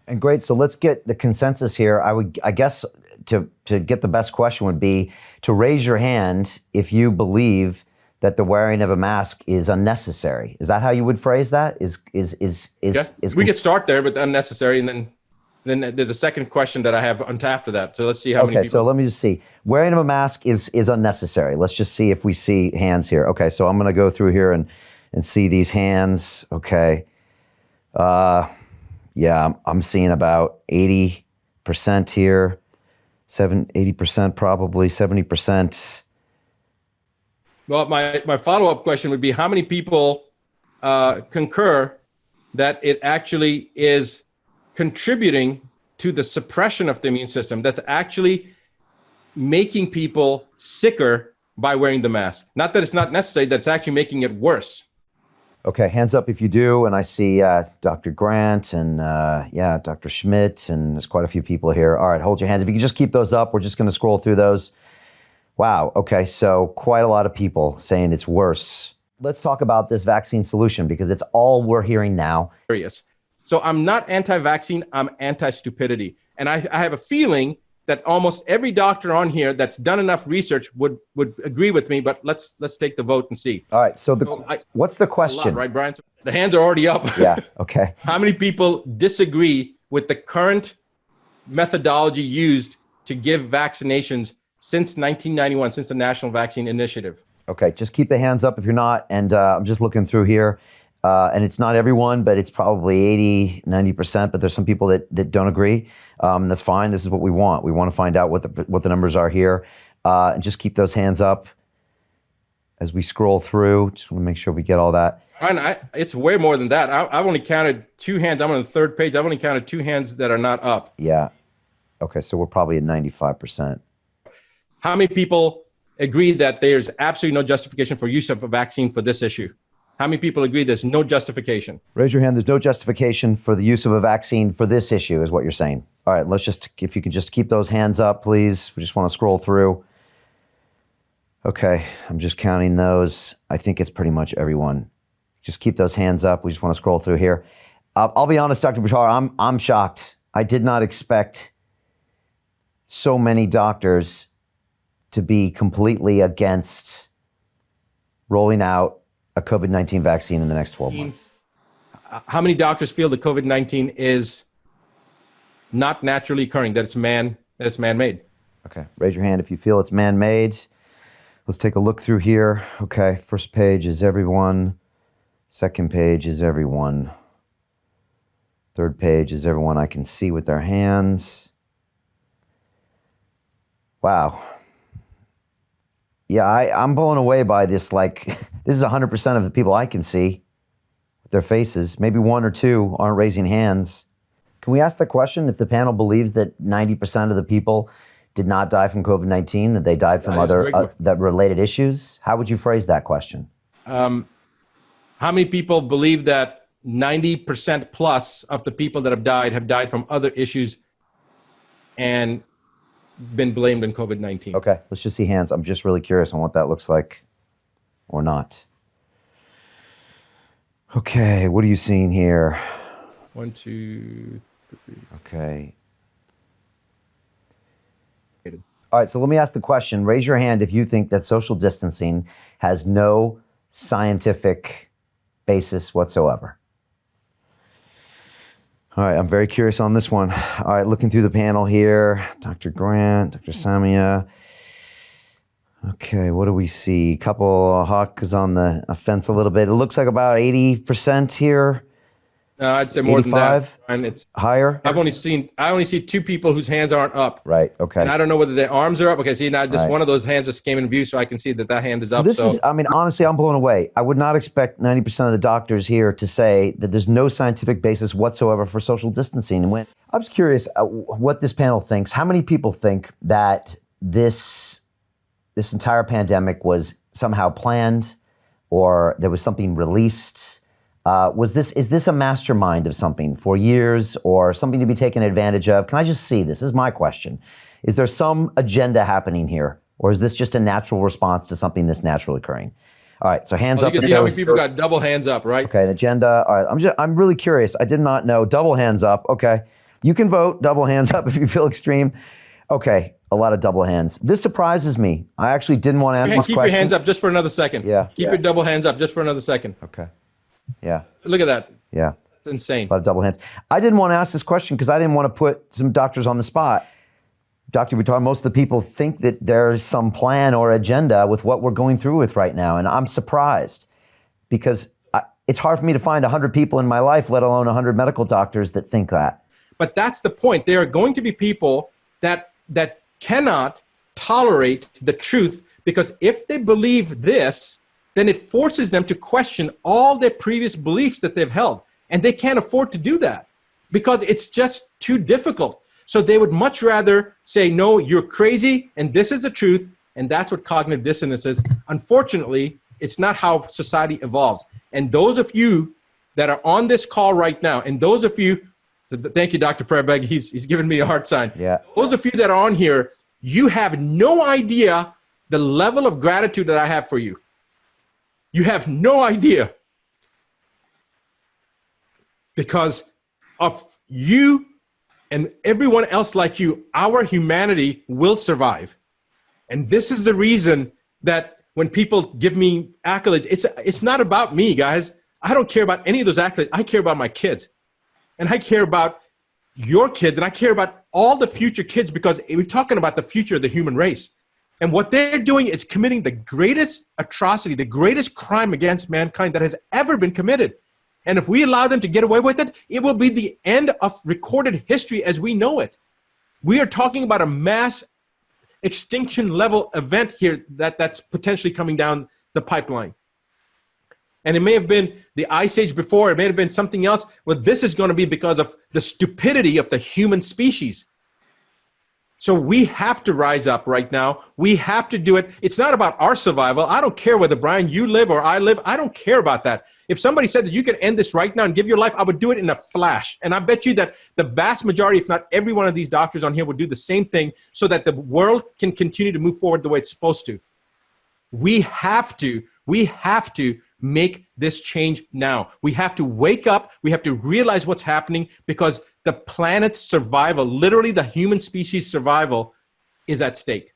And great, so let's get the consensus here. I guess to get the best question would be to raise your hand if you believe that the wearing of a mask is unnecessary. Is that how you would phrase that? We could start there with unnecessary, and then there's a second question that I have after that. So let's see how many people. Okay, so let me just see. Wearing of a mask is unnecessary. Let's just see if we see hands here. Okay, so I'm gonna go through here and see these hands. Okay. Yeah, I'm seeing about 80% here, 80% probably, 70%. Well, my follow-up question would be, how many people concur that it actually is contributing to the suppression of the immune system, that's actually making people sicker by wearing the mask? Not that it's not necessary, that it's actually making it worse. Okay, hands up if you do, and I see Dr. Grant and yeah, Dr. Schmidt, and there's quite a few people here. All right, hold your hands. If you can just keep those up, we're just gonna scroll through those. Wow, okay, so quite a lot of people saying it's worse. Let's talk about this vaccine solution because it's all we're hearing now. So I'm not anti-vaccine, I'm anti-stupidity. And I have a feeling that almost every doctor on here that's done enough research would agree with me, but let's take the vote and see. All right, so what's the question? Right, Brian? So the hands are already up. Yeah, okay. How many people disagree with the current methodology used to give vaccinations since 1991, since the National Vaccine Initiative? Okay, just keep the hands up if you're not, and I'm just looking through here, and it's not everyone, but it's probably 80, 90%, but there's some people that don't agree. That's fine, this is what we want. We want to find out what the numbers are here, and just keep those hands up as we scroll through. Just want to make sure we get all that. It's way more than that. I've only counted 2 hands. I'm on the 3rd page. I've only counted 2 hands that are not up. Yeah, okay, so we're probably at 95%. How many people agree that there's absolutely no justification for use of a vaccine for this issue? How many people agree there's no justification? Raise your hand. There's no justification for the use of a vaccine for this issue is what you're saying. All right, let's just, if you can just keep those hands up, please. We just want to scroll through. Okay, I'm just counting those. I think it's pretty much everyone. Just keep those hands up. We just want to scroll through here. I'll be honest, Dr. Buttar, I'm shocked. I did not expect so many doctors to be completely against rolling out a COVID-19 vaccine in the next 12 months. How many doctors feel that COVID-19 is not naturally occurring, that it's man-made? Okay, raise your hand if you feel it's man-made. Let's take a look through here. Okay, first page is everyone. Second page is everyone. Third page is everyone I can see with their hands. Wow. Yeah, I'm blown away by this. Like, this is 100% of the people I can see with their faces. Maybe 1 or 2 aren't raising hands. Can we ask the question if the panel believes that 90% of the people did not die from COVID-19, that they died from other that related issues? How would you phrase that question? How many people believe that 90% plus of the people that have died from other issues and been blamed in COVID-19? Okay, let's just see hands. I'm just really curious on what that looks like or not. Okay, what are you seeing here? 1, 2, 3. Okay. All right, so let me ask the question. Raise your hand if you think that social distancing has no scientific basis whatsoever. All right, I'm very curious on this one. All right, looking through the panel here, Dr. Grant, Dr. Samia. Okay, what do we see? Couple Hawk is on the fence a little bit. It looks like about 80% here. No, I'd say more 85? than that. And it's higher? I only see 2 people whose hands aren't up. Right, okay. And I don't know whether their arms are up. Okay, see, now just right. One of those hands just came in view, so I can see that hand is up. This is, I mean, honestly, I'm blown away. I would not expect 90% of the doctors here to say that there's no scientific basis whatsoever for social distancing. And I was curious what this panel thinks. How many people think that this entire pandemic was somehow planned or there was something released? Is this a mastermind of something for years or something to be taken advantage of? Can I just see this? This is my question. Is there some agenda happening here? Or is this just a natural response to something that's naturally occurring? All right, so hands up. You can see how many people got double hands up, right? Okay, an agenda. All right, I'm really curious. I did not know. Double hands up. Okay, You can vote, double hands up if you feel extreme. Okay, a lot of double hands. This surprises me. I actually didn't want to ask this Keep question. your hands up just for another second. Yeah. Keep your double hands up just for another second. Okay. Yeah. Look at that. Yeah. It's insane. A lot of double hands. I didn't want to ask this question because I didn't want to put some doctors on the spot. Dr. Buttar, most of the people think that there's some plan or agenda with what we're going through with right now, and I'm surprised because it's hard for me to find 100 people in my life, let alone 100 medical doctors that think that. But that's the point. There are going to be people that cannot tolerate the truth, because if they believe this, then it forces them to question all their previous beliefs that they've held. And they can't afford to do that because it's just too difficult. So they would much rather say, no, you're crazy, and this is the truth, and that's what cognitive dissonance is. Unfortunately, it's not how society evolves. And those of you that are on this call right now, and those of you, thank you, Dr. Prabeg, he's giving me a hard sign. Yeah. Those of you that are on here, you have no idea the level of gratitude that I have for you. You have no idea. Because of you and everyone else like you, our humanity will survive. And this is the reason that when people give me accolades, it's not about me, guys. I don't care about any of those accolades. I care about my kids. And I care about your kids, and I care about all the future kids, because we're talking about the future of the human race. And what they're doing is committing the greatest atrocity, the greatest crime against mankind that has ever been committed. And if we allow them to get away with it, it will be the end of recorded history as we know it. We are talking about a mass extinction level event here that's potentially coming down the pipeline. And it may have been the ice age before, it may have been something else. Well, this is going to be because of the stupidity of the human species. So we have to rise up right now. We have to do it. It's not about our survival. I don't care whether, Brian, you live or I live. I don't care about that. If somebody said that you can end this right now and give your life, I would do it in a flash. And I bet you that the vast majority, if not every one of these doctors on here, would do the same thing so that the world can continue to move forward the way it's supposed to. We have to make this change now. We have to wake up. We have to realize what's happening, because the planet's survival, literally the human species survival, is at stake.